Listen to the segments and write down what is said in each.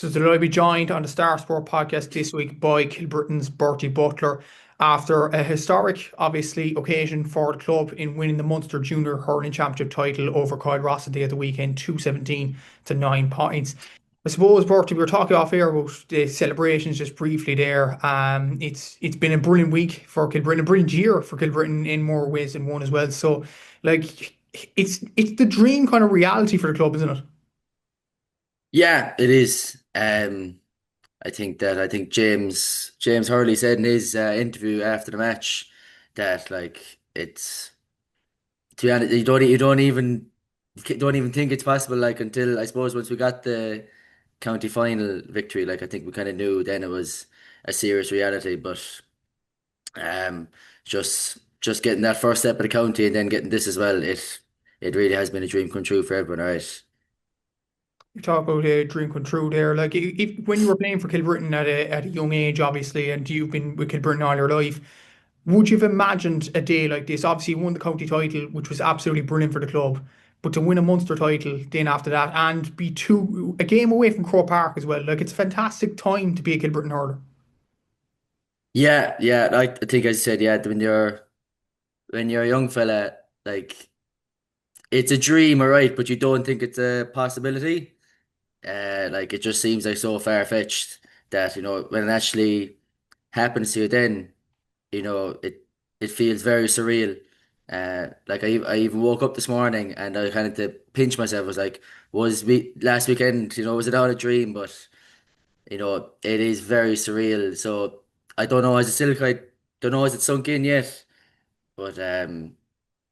So today I'll be joined on the Star Sport podcast this week by Kilbrittain's Bertie Butler after a historic, obviously, occasion for the club in winning the Munster Junior Hurling Championship title over Kyle Rossity at the weekend, 217 to 9 points. I suppose, Bertie, we were talking off air about the celebrations just briefly there. It's been a brilliant week for Kilbrittain, a brilliant year for Kilbrittain in more ways than one as well. So, like, it's the dream kind of reality for the club, isn't it? Yeah, it is. I think James Hurley said in his interview after the match that like it's to be honest, you don't even think it's possible like until I suppose once we got the county final victory, like I think we kind of knew then it was a serious reality. But um, just getting that first step of the county and then getting this as well, it really has been a dream come true for everyone, all right? You talk about a dream come true there. Like when you were playing for Kilbrittain at a young age, obviously, and you've been with Kilbrittain all your life, would you have imagined a day like this? Obviously, you won the county title, which was absolutely brilliant for the club. But to win a Munster title then after that and be a game away from Croke Park as well, like it's a fantastic time to be a Kilbrittain hurler. Yeah, yeah. I think I said, yeah, when you're a young fella, like it's a dream, all right, but you don't think it's a possibility. Like it just seems like so far-fetched that, when it actually happens to you, then, it feels very surreal. Like I even woke up this morning and I kind of had to pinch myself. I was like, was we last weekend, was it all a dream? But it is very surreal. So I don't know, I don't know, has it sunk in yet? But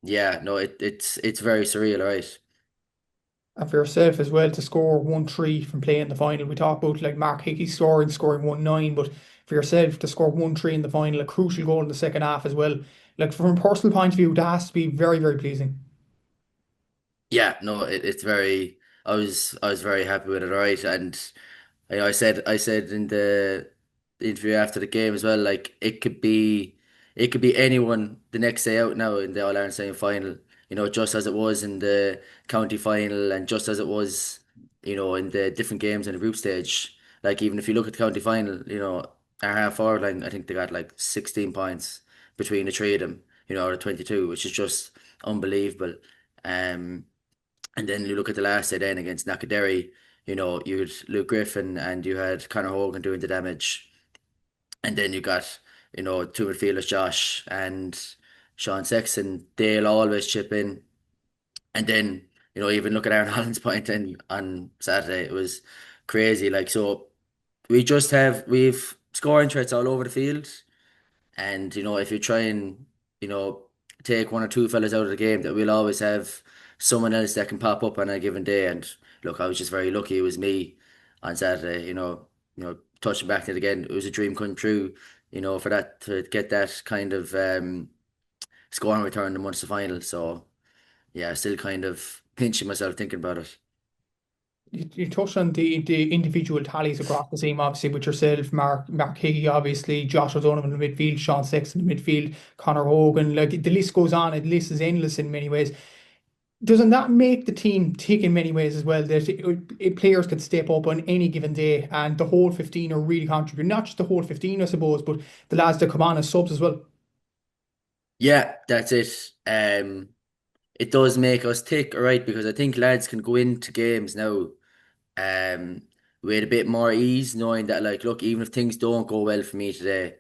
yeah, no, it's very surreal, right? And for yourself as well to score 1-3 from playing the final. We talk about like Mark Hickey scoring 1-9, but for yourself to score 1-3 in the final, a crucial goal in the second half as well. Like from a personal point of view, that has to be very, very pleasing. Yeah, no, it's very. I was very happy with it, all right. And I said in the interview after the game as well, like it could be anyone the next day out now in the All Ireland semi final. Just as it was in the county final, and just as it was, in the different games in the group stage. Like even if you look at the county final, our half forward line, I think they got like 16 points between the three of them. Out of 22, which is just unbelievable. Um. And then you look at the last day then against Knackaderry, you had Luke Griffin and you had Conor Hogan doing the damage. And then you got, two midfielders, Josh and Sean Sexton, they'll always chip in. And then, even look at Aaron Holland's point in, on Saturday, it was crazy. Like, so we've scoring threats all over the field. And, if you try and, you know, take one or two fellas out of the game, that we'll always have someone else that can pop up on a given day. And look, I was just very lucky it was me on Saturday, touching back to it again. It was a dream come true, for that to get that kind of scoring return in the Munster final. So yeah, still kind of pinching myself thinking about it. You touched on the individual tallies across the team, obviously, with yourself, Mark Hickey, obviously, Josh O'Donovan in the midfield, Sean Sexton in the midfield, Conor Hogan. Like the list goes on, the list is endless in many ways. Doesn't that make the team tick in many ways as well? That players could step up on any given day, and the whole 15 are really contributing. Not just the whole 15, I suppose, but the lads that come on as subs as well. Yeah, that's it. It does make us tick, all right, because I think lads can go into games now um, with a bit more ease, knowing that, like, look, even if things don't go well for me today,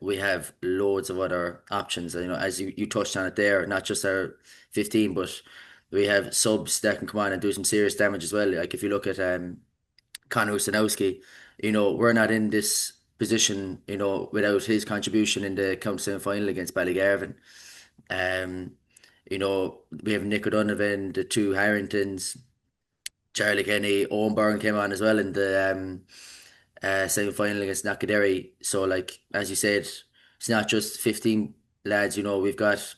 we have loads of other options. As you touched on it there, not just our 15, but we have subs that can come on and do some serious damage as well. Like, if you look at Conor Ustanowski, we're not in this position, without his contribution in the county semi-final against Ballygarvan. Um, we have Nick O'Donovan, the two Harringtons, Charlie Kenny, Owen Byrne came on as well in the semi-final against Knackaderry. So, like as you said, it's not just 15 lads. We've got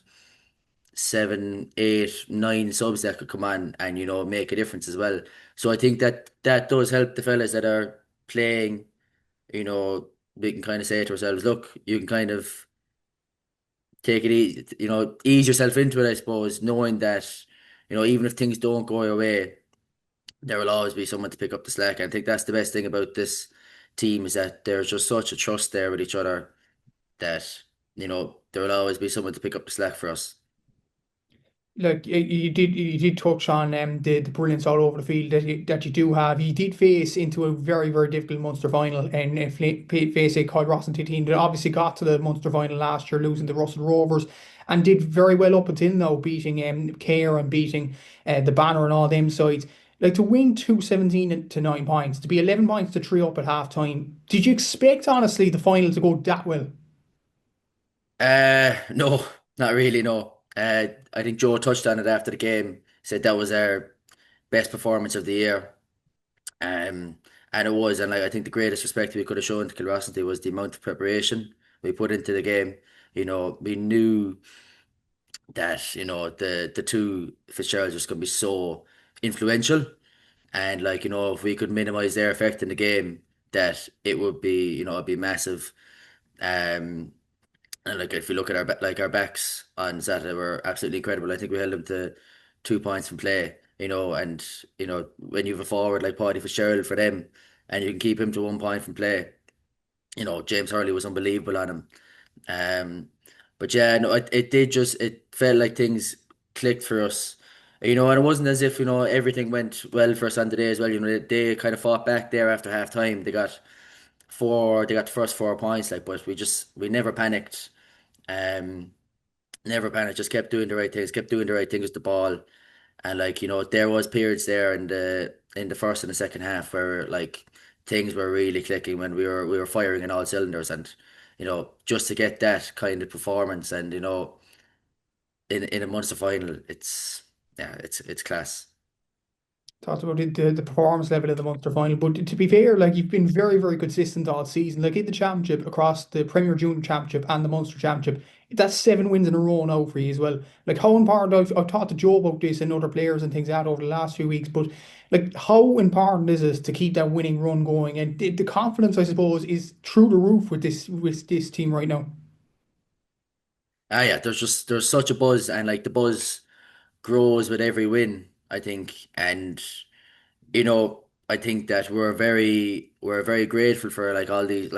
seven, eight, nine subs that could come on and make a difference as well. So I think that does help the fellas that are playing. We can kind of say to ourselves, look, you can kind of take it easy, ease yourself into it, I suppose, knowing that even if things don't go your way, there will always be someone to pick up the slack. And I think that's the best thing about this team is that there's just such a trust there with each other that, there will always be someone to pick up the slack for us. Like you did touch on the brilliance all over the field that you do have. You did face into a very very difficult Munster final and face a Kyle Ross team that obviously got to the Munster final last year, losing the Russell Rovers, and did very well up until now, beating Care and beating the Banner and all them sides. Like to win 217 to 9 points, to be 11 points to 3 up at half time. Did you expect honestly the final to go that well? No, not really, no. I think Joe touched on it after the game, said that was our best performance of the year. Um, and it was, and like I think the greatest respect we could have shown to Kilrossenty was the amount of preparation we put into the game. We knew that, the two Fitzgeralds was going to be so influential. And like, if we could minimize their effect in the game, that it would be, it'd be massive. Um, and like if you look at our backs on Saturday were absolutely incredible. I think we held them to 2 points from play, and when you have a forward like Paddy Fitzgerald for them, and you can keep him to 1 point from play, James Hurley was unbelievable on him. Um, but yeah, no, it felt like things clicked for us. And it wasn't as if, everything went well for us on the day as well. They kind of fought back there after half time. They got the first 4 points, like, but we never panicked. Um, Never panicked, just kept doing the right things, kept doing the right things with the ball. And like, there was periods there in the first and the second half where like things were really clicking when we were firing in all cylinders. And just to get that kind of performance and in a Munster final, it's class. Talked about the performance level of the Munster final, but to be fair, like you've been very, very consistent all season. Like in the championship, across the Premier Junior Championship and the Munster Championship, that's 7 wins in a row now for you as well. Like how important I've talked to Joe about this and other players and things out over the last few weeks, but like how important is it to keep that winning run going? And the confidence, I suppose, is through the roof with this team right now. Ah, yeah, there's such a buzz, and like the buzz grows with every win, I think. And I think that we're very grateful for like all the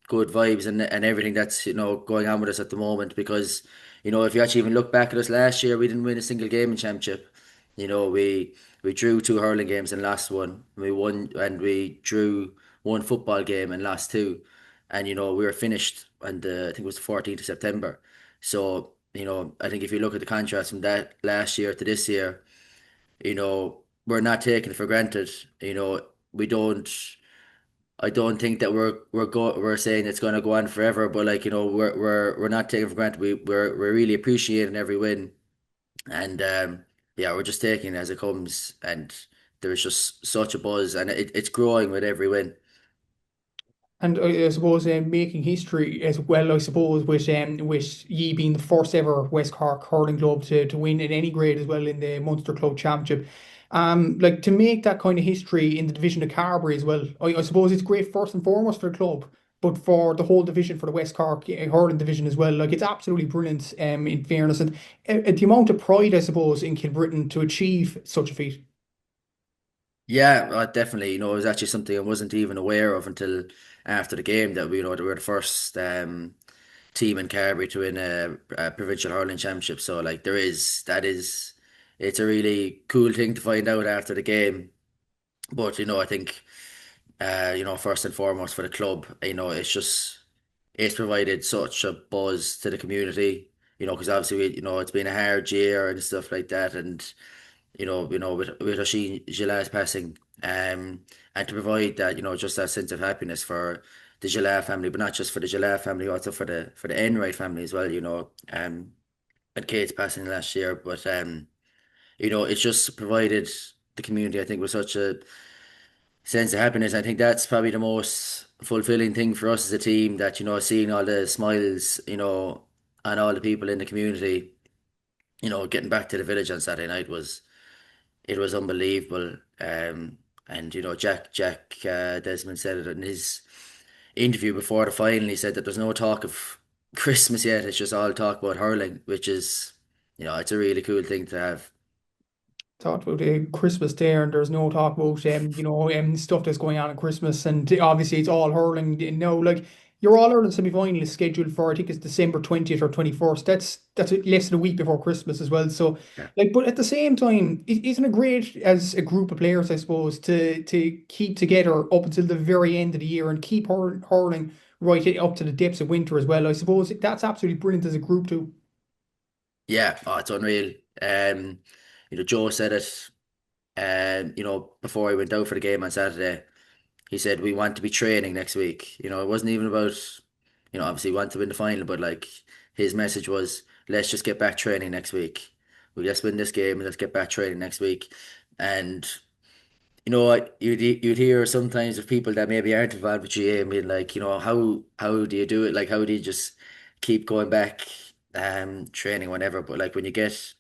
good vibes and everything that's going on with us at the moment, because if you actually even look back at us last year, we didn't win a single game in championship. We drew two hurling games and lost one. We won and we drew one football game and lost two. And we were finished on I think it was the 14th of September. So I think if you look at the contrast from that last year to this year, we're not taking it for granted. We don't. I don't think that we're saying it's going to go on forever, but like we're not taking it for granted. We're really appreciating every win, and yeah, we're just taking it as it comes, and there's just such a buzz, and it's growing with every win. And I suppose making history as well, I suppose, with ye being the first ever West Cork hurling club to win in any grade as well in the Munster Club Championship. Like to make that kind of history in the division of Carbery as well, I suppose it's great first and foremost for the club, but for the whole division, for the West Cork hurling division as well. Like it's absolutely brilliant, in fairness. And the amount of pride, I suppose, in Kilbrittain to achieve such a feat. Yeah, definitely. It was actually something I wasn't even aware of until after the game that we were the first team in Carbery to win a provincial hurling championship. So like it's a really cool thing to find out after the game. But I think first and foremost for the club, it's provided such a buzz to the community. Because obviously it's been a hard year and stuff like that, and with Oisin Gilat's passing, and to provide that, just that sense of happiness for the Gilat family, but not just for the Gilat family, also for the Enright family as well. And Kate's passing last year, but it's just provided the community, I think, with such a sense of happiness. I think that's probably the most fulfilling thing for us as a team, that seeing all the smiles, and all the people in the community, getting back to the village on Saturday night was unbelievable. And Jack Desmond said it in his interview before the final. He said that there's no talk of Christmas yet. It's just all talk about hurling, which is, it's a really cool thing to have. talked about Christmas there, and there's no talk about stuff that's going on at Christmas, and obviously it's all hurling. Like your All Ireland semi final is scheduled for, I think it's December 20th or 21st. That's less than a week before Christmas as well. So Yeah. like, but at the same time, isn't it great as a group of players, I suppose, to keep together up until the very end of the year and keep hurling right up to the depths of winter as well. I suppose that's absolutely brilliant as a group too. Yeah, oh, it's unreal. Um, Joe said it, before he went out for the game on Saturday. He said we want to be training next week. It wasn't even about, obviously we want to win the final, but like his message was, let's just get back training next week. We just win this game and let's get back training next week. And you know what, you'd hear sometimes of people that maybe aren't involved with GA and being like, how do you do it? Like how do you just keep going back training whenever? But like when you get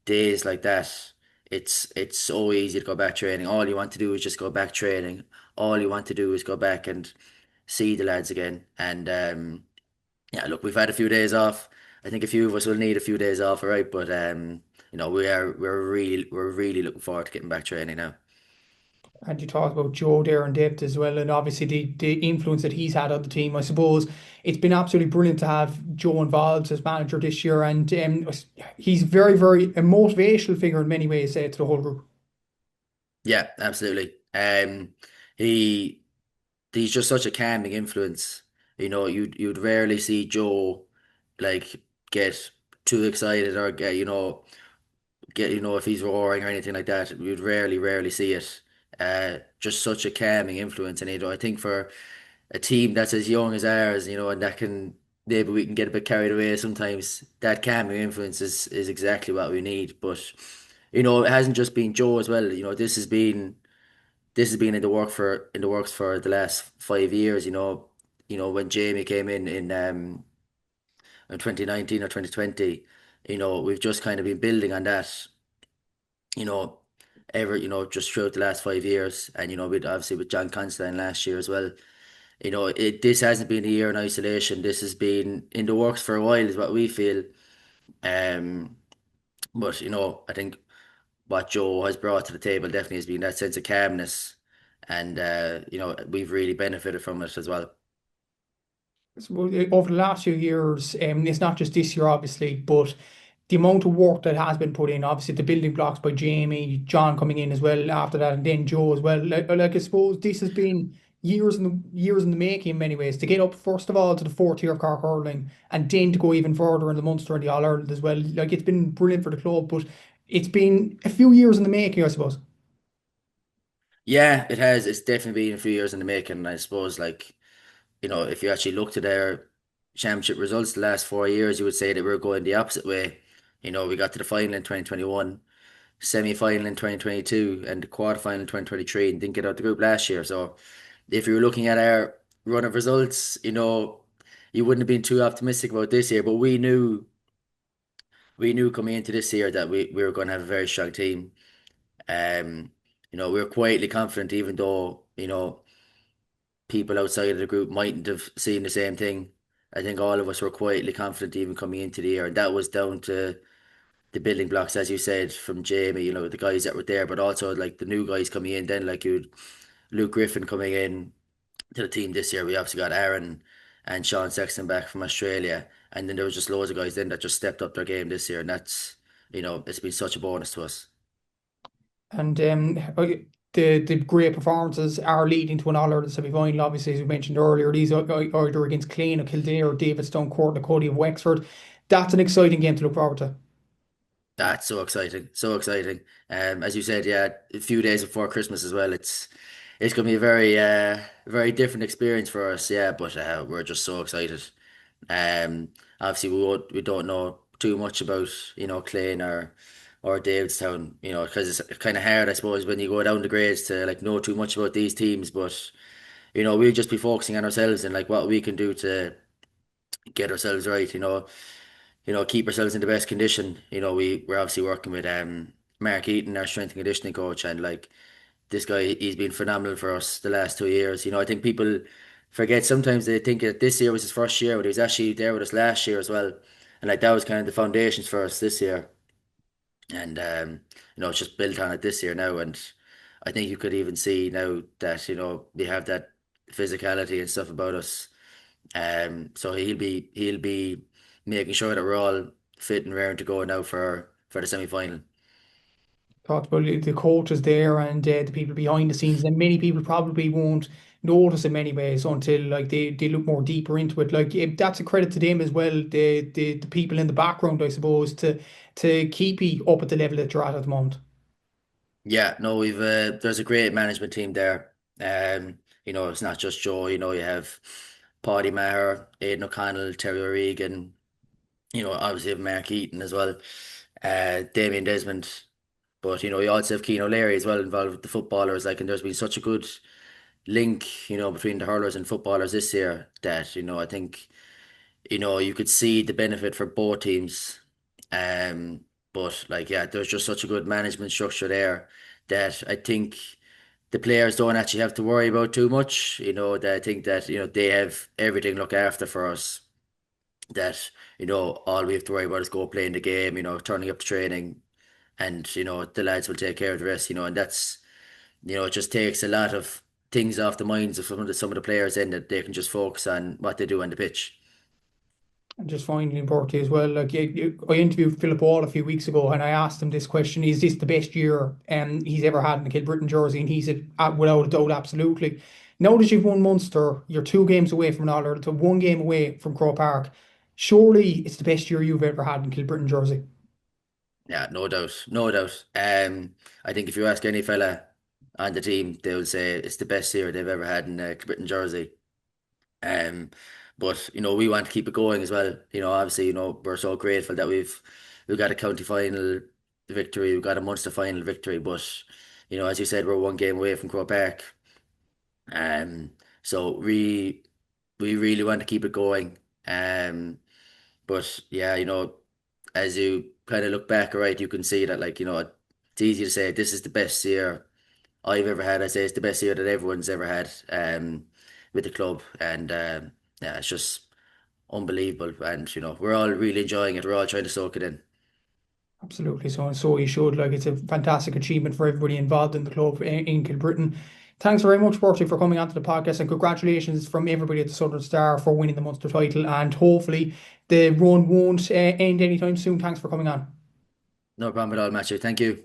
days like that, it's so easy to go back training. All you want to do is just go back training. All you want to do is go back and see the lads again. And yeah, look, we've had a few days off. I think a few of us will need a few days off, all right? But we're really looking forward to getting back training now. And you talked about Joe there in depth as well, and obviously the influence that he's had on the team. I suppose it's been absolutely brilliant to have Joe involved as manager this year, and he's very, very a motivational figure in many ways to the whole group. Yeah, absolutely. He he's just such a calming influence. You'd rarely see Joe like get too excited or get if he's roaring or anything like that. You'd rarely see it. Just such a calming influence, and I think for a team that's as young as ours, and that can maybe we can get a bit carried away sometimes. That calming influence is exactly what we need. But it hasn't just been Joe as well. This has been in the works for the last 5 years. When Jamie came in 2019 or 2020, we've just kind of been building on that. You know, just throughout the last 5 years, and with obviously with John Constantine last year as well. This hasn't been a year in isolation. This has been in the works for a while, is what we feel. Um, but I think what Joe has brought to the table definitely has been that sense of calmness, and we've really benefited from it as well. So, over the last few years, it's not just this year, obviously, but the amount of work that has been put in, obviously the building blocks by Jamie, John coming in as well after that, and then Joe as well. Like I suppose this has been years in the making in many ways to get up first of all to the fourth tier of Cork hurling, and then to go even further in the Munster and the All Ireland as well. Like it's been brilliant for the club, but it's been a few years in the making, I suppose. Yeah, it has. It's definitely been a few years in the making. And I suppose, like, if you actually looked at their championship results the last 4 years, you would say that we're going the opposite way. We got to the final in 2021, semi-final in 2022, and the quarter-final in 2023, and didn't get out the group last year. So if you were looking at our run of results, you wouldn't have been too optimistic about this year. But we knew coming into this year that we were going to have a very strong team. Um, we were quietly confident, even though, people outside of the group mightn't have seen the same thing. I think all of us were quietly confident even coming into the year, and that was down to the building blocks, as you said, from Jamie, the guys that were there, but also like the new guys coming in then, like you Luke Griffin coming in to the team this year. We obviously got Aaron and Sean Sexton back from Australia, and then there was just loads of guys then that just stepped up their game this year, and that's, it's been such a bonus to us. And the great performances are leading to an All Ireland semi final. Obviously, as we mentioned earlier, these are either against Clane or Kildare or Davidstown, Court and Cody of Wexford. That's an exciting game to look forward to. That's so exciting, so exciting. As you said, yeah, a few days before Christmas as well. It's going to be a very different experience for us. Yeah, but we're just so excited. Obviously we don't know too much about Clane or Davidstown. Because it's kind of hard, I suppose, when you go down the grades to like know too much about these teams. But we'll just be focusing on ourselves and like what we can do to get ourselves right. Keep ourselves in the best condition. We're obviously working with Mark Eaton, our strength and conditioning coach, and like this guy, he's been phenomenal for us the last 2 years. I think people forget sometimes they think that this year was his first year, but he was actually there with us last year as well. And like that was kind of the foundations for us this year. and it's just built on it this year now, and I think you could even see now that we have that physicality and stuff about us. So he'll be making sure that we're all fit and raring to go now for the semi final. Talked about the coaches there and the people behind the scenes, and many people probably won't notice in many ways until like they look more deeper into it. Like that's a credit to them as well, the people in the background, I suppose, to keep you up at the level that you're at the moment. Yeah, no, we've there's a great management team there. It's not just Joe. You have Paddy Maher, Aidan O'Connell, Terry O'Regan. Obviously have Mark Eaton as well, Damien Desmond. But you also have Keane O'Leary as well involved with the footballers. Like, and there's been such a good link, between the hurlers and footballers this year that I think you could see the benefit for both teams. But like, yeah, there's just such a good management structure there that I think the players don't actually have to worry about too much. That I think that they have everything looked after for us. That all we have to worry about is go playing the game. Turning up to training, and the lads will take care of the rest. And that's it just takes a lot of things off the minds of some of the players, then that they can just focus on what they do on the pitch. And just finally important as well, like I interviewed Philip Wall a few weeks ago, and I asked him this question: Is this the best year he's ever had in the Kilbrittain jersey? And he said, without a doubt, absolutely. Now that you've won Munster, you're 2 games away from an All Ireland, to 1 game away from Croke Park. Surely it's the best year you've ever had in Kilbrittain jersey. Yeah, no doubt, no doubt. I think if you ask any fella on the team, they will say it's the best year they've ever had in Kilbrittain jersey. Um, but we want to keep it going as well. Obviously, we're so grateful that we've got a county final victory, we've got a Munster final victory. But as you said, we're 1 game away from Croke Park. So we really want to keep it going. But yeah, as you kind of look back, right, you can see that, like, it's easy to say this is the best year I've ever had. I say it's the best year that everyone's ever had with the club, and yeah, it's just unbelievable. And we're all really enjoying it. We're all trying to soak it in. Absolutely. So you should. Like, it's a fantastic achievement for everybody involved in the club in Kilbrittain. Thanks very much, Bertie, for coming onto the podcast, and congratulations from everybody at the Southern Star for winning the Munster title. And hopefully the run won't end anytime soon. Thanks for coming on. No problem at all, Matthew. Thank you.